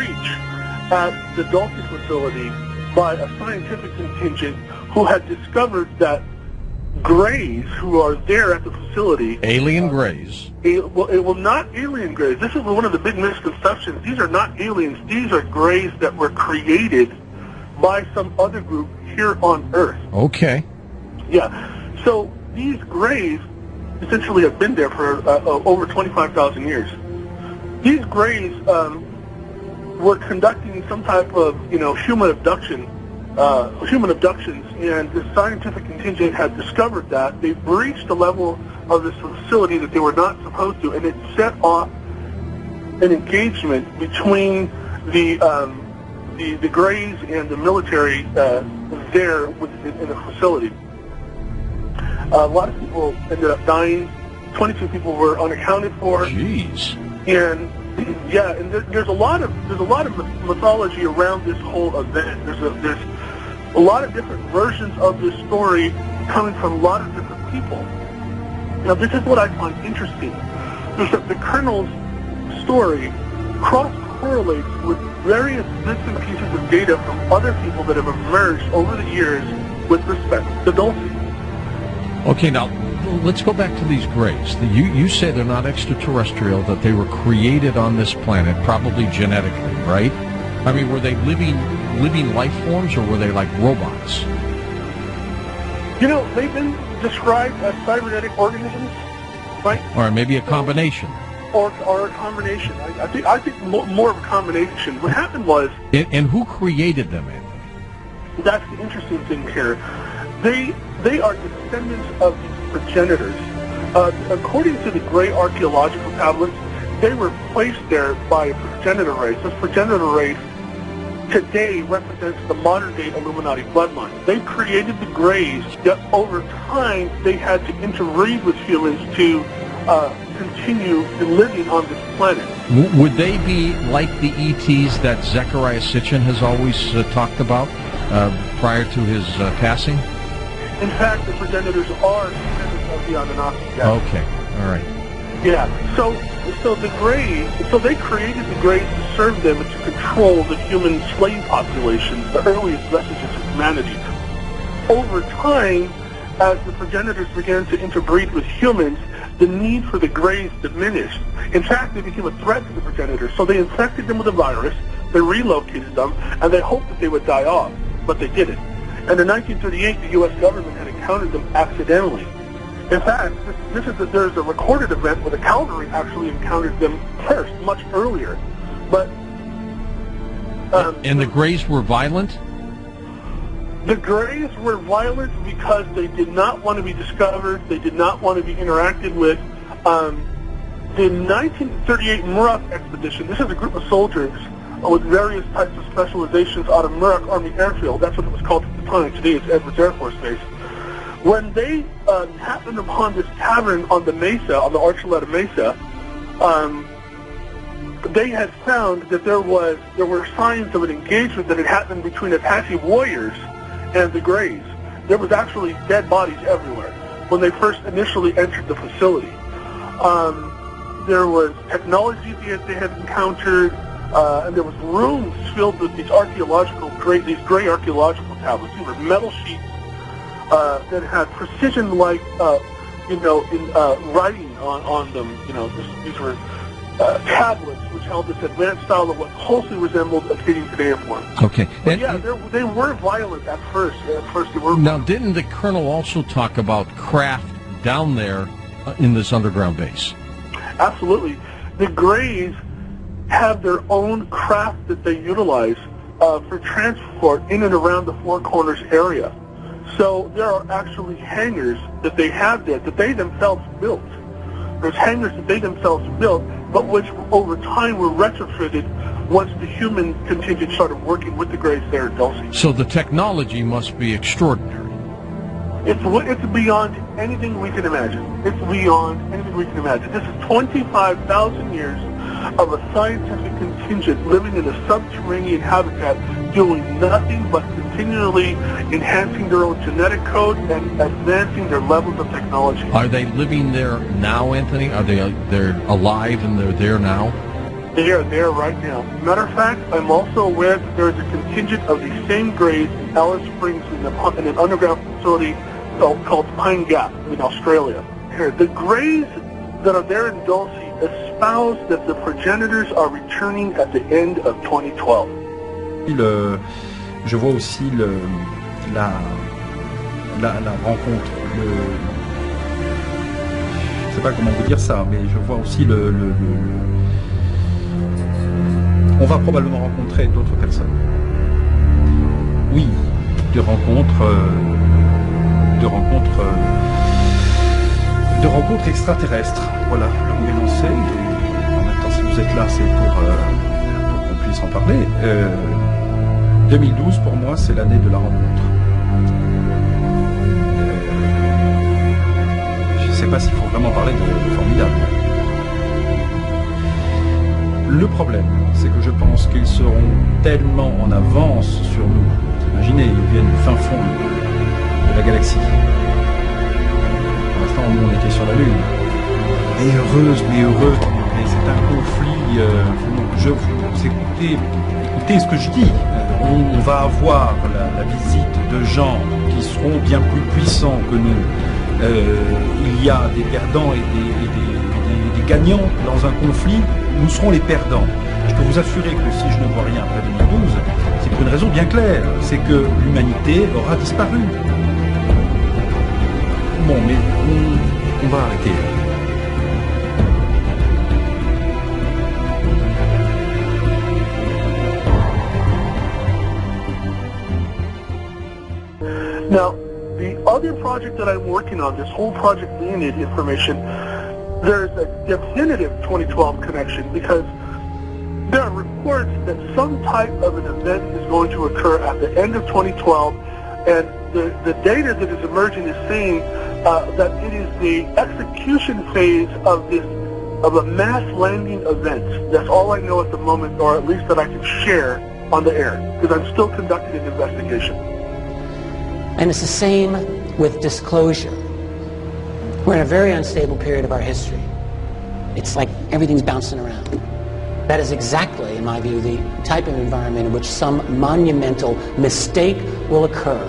breach at the Dulce facility by a scientific contingent who had discovered that Greys who are there at the facility... Alien Greys. Well, not alien Greys. This is one of the big misconceptions. These are not aliens. These are Greys that were created by some other group here on Earth. Okay. Yeah. So these Greys essentially have been there for over 25,000 years. These Greys were conducting some type of, human abductions, and the scientific contingent had discovered that. They breached the level of this facility that they were not supposed to, and it set off an engagement between the Greys and the military there in the facility. A lot of people ended up dying. 22 people were unaccounted for. Jeez. And yeah, and there's a lot of mythology around this whole event. There's a lot of different versions of this story coming from a lot of different people. Now, this is what I find interesting, is that the Colonel's story cross-correlates with various bits and pieces of data from other people that have emerged over the years with respect to Dulce. Okay, now, let's go back to these Greys. You say they're not extraterrestrial, that they were created on this planet, probably genetically, right? I mean, were they living life forms, or were they like robots? They've been described as cybernetic organisms, right? Or maybe a combination. Or a combination. I think more of a combination. What happened was... And who created them, Anthony? That's the interesting thing here. They are descendants of these progenitors. According to the Grey archaeological tablets, they were placed there by a progenitor race. This progenitor race today represents the modern-day Illuminati bloodline. They created the Greys, yet over time they had to interbreed with humans to continue living on this planet. Would they be like the ETs that Zecharia Sitchin has always talked about prior to his passing? In fact, the progenitors are descendants of the Anunnaki. Yes. Okay, all right. Yeah, so the Greys, so they created the Greys to serve them and to control the human slave populations, the earliest vestiges of humanity. Over time, as the progenitors began to interbreed with humans, the need for the Greys diminished. In fact, they became a threat to the progenitors, so they infected them with a virus, they relocated them, and they hoped that they would die off, but they didn't. And in 1938, the U.S. government had encountered them accidentally. In fact, there's a recorded event where the cavalry actually encountered them first, much earlier. But and the Greys were violent? The Greys were violent because they did not want to be discovered. They did not want to be interacted with. The 1938 Murak expedition, this is a group of soldiers with various types of specializations out of Murak Army Airfield. That's what it was called at the time. Today it's Edwards Air Force Base. When they happened upon this cavern on the mesa, on the Archuleta Mesa, they had found that there were signs of an engagement that had happened between Apache warriors and the Greys. There was actually dead bodies everywhere when they first initially entered the facility. There was technology that they had encountered, and there was rooms filled with these gray archaeological tablets. These were metal sheets that had precision-like, writing on them. These were tablets which held this advanced style of what closely resembled a skating cuneiform. Okay. But yeah, they were violent at first. They were. Now, didn't the Colonel also talk about craft down there in this underground base? Absolutely. The Greys have their own craft that they utilize for transport in and around the Four Corners area. So there are actually hangars that they have there that they themselves built. There's hangars that they themselves built, but which over time were retrofitted once the human contingent started working with the Greys there at Dulce. So the technology must be extraordinary. It's beyond anything we can imagine. It's beyond anything we can imagine. This is 25,000 years of a scientific contingent living in a subterranean habitat doing nothing but continually enhancing their own genetic code and advancing their levels of technology. Are they living there now, Anthony? Are they're alive and they're there now? They are there right now. Matter of fact, I'm also aware that there is a contingent of these same grays in Alice Springs in an underground facility called Pine Gap in Australia. Here, the grays that are there in Dulce espouse that the progenitors are returning at the end of 2012. Je vois aussi la rencontre, je sais pas comment vous dire ça, mais je vois aussi on va probablement rencontrer d'autres personnes. Oui, des rencontres extraterrestres. Voilà, le mot est lancé. Et en même temps, si vous êtes là, c'est pour qu'on puisse en parler. 2012, pour moi, c'est l'année de la rencontre. Je ne sais pas s'il faut vraiment parler de formidable. Le problème, c'est que je pense qu'ils seront tellement en avance sur nous. Imaginez, ils viennent du fin fond de la galaxie. Pour l'instant, nous, on était sur la Lune. Mais heureux, mais c'est un conflit. Écoutez ce que je dis. On va avoir la visite de gens qui seront bien plus puissants que nous. Il y a des perdants et des gagnants dans un conflit. Nous serons les perdants. Je peux vous assurer que si je ne vois rien après 2012, c'est pour une raison bien claire, c'est que l'humanité aura disparu. Bon, mais on va arrêter. Now, the other project that I'm working on, this whole Project Leonid information, there's a definitive 2012 connection because there are reports that some type of an event is going to occur at the end of 2012, and the data that is emerging is saying that it is the execution phase of a mass landing event. That's all I know at the moment, or at least that I can share on the air, because I'm still conducting an investigation. And it's the same with disclosure. We're in a very unstable period of our history. It's like everything's bouncing around. That is exactly, in my view, the type of environment in which some monumental mistake will occur.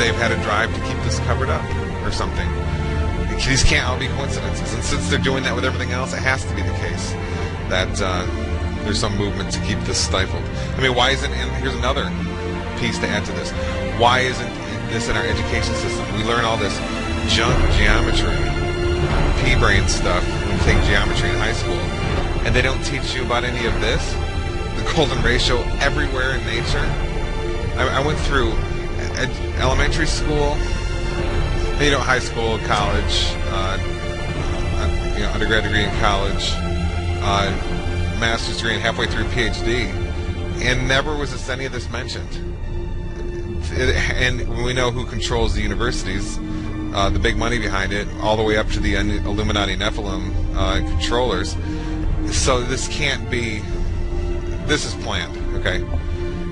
they've had a drive to keep this covered up or something. These can't all be coincidences. And since they're doing that with everything else, it has to be the case that there's some movement to keep this stifled. I mean, why isn't, and here's another piece to add to this, why isn't this in our education system? We learn all this junk geometry, pea-brain stuff when you take geometry in high school, and they don't teach you about any of this, the golden ratio everywhere in nature. I went through elementary school, high school, college, undergrad degree in college, master's degree, and halfway through PhD, and never was any of this mentioned. And we know who controls the universities, the big money behind it, all the way up to the Illuminati Nephilim controllers. So this can't be. This is planned, okay?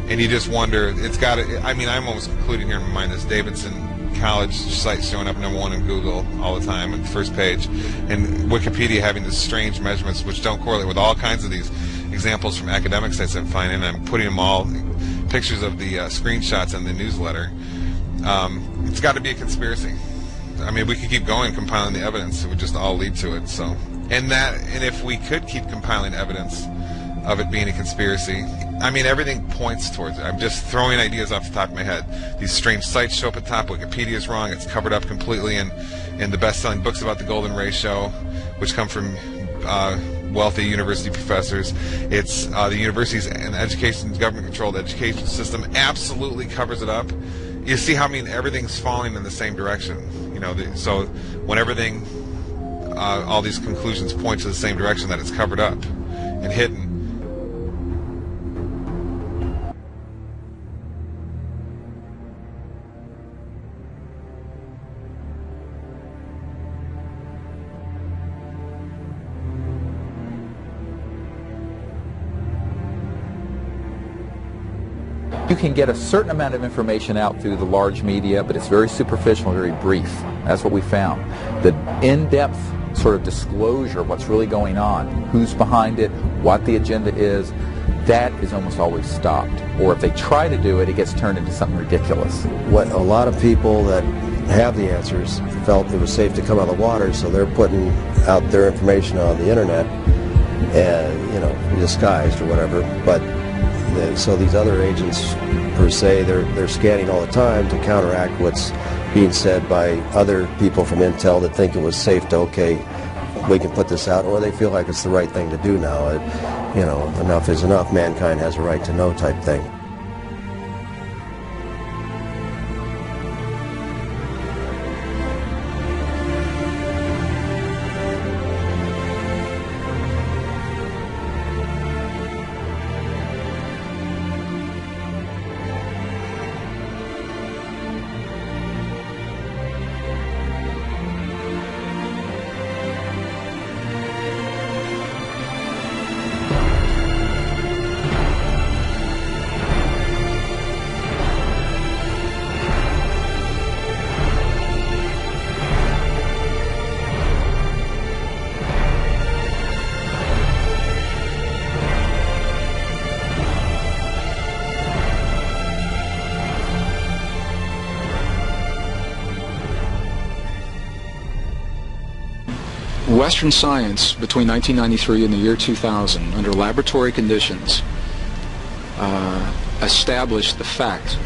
And you just wonder. It's got to. I mean, I'm almost concluding here in my mind this Davidson college sites showing up #1 in Google all the time at the first page, and Wikipedia having these strange measurements which don't correlate with all kinds of these examples from academic sites I'm finding. I'm putting them all, pictures of the screenshots in the newsletter. It's got to be a conspiracy. I mean, we could keep going compiling the evidence; it would just all lead to it. So, and if we could keep compiling evidence of it being a conspiracy, I mean, everything points towards it. I'm just throwing ideas off the top of my head. These strange sites show up at the top. Wikipedia is wrong. It's covered up completely in the best-selling books about the golden ratio, which come from wealthy university professors. It's the universities and education, government-controlled education system absolutely covers it up. You see how, I mean, everything's falling in the same direction. You know, so when everything, all these conclusions point to the same direction, that it's covered up and hidden. You can get a certain amount of information out through the large media, but it's very superficial, very brief. That's what we found. The in-depth sort of disclosure of what's really going on, who's behind it, what the agenda is, that is almost always stopped. Or if they try to do it, it gets turned into something ridiculous. What a lot of people that have the answers felt it was safe to come out of the water, so they're putting out their information on the internet, and, you know, disguised or whatever. But so these other agents, per se, they're scanning all the time to counteract what's being said by other people from Intel that think it was safe to, okay, we can put this out, or they feel like it's the right thing to do now. You know, enough is enough, mankind has a right to know type thing. Western science between 1993 and the year 2000, under laboratory conditions, established the fact,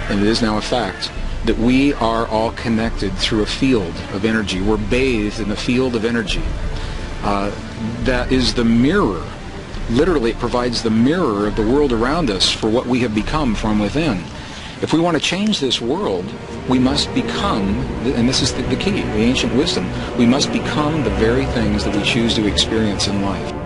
and it is now a fact, that we are all connected through a field of energy. We're bathed in the field of energy. That is the mirror. Literally, it provides the mirror of the world around us for what we have become from within. If we want to change this world, we must become, and this is the key, the ancient wisdom, we must become the very things that we choose to experience in life.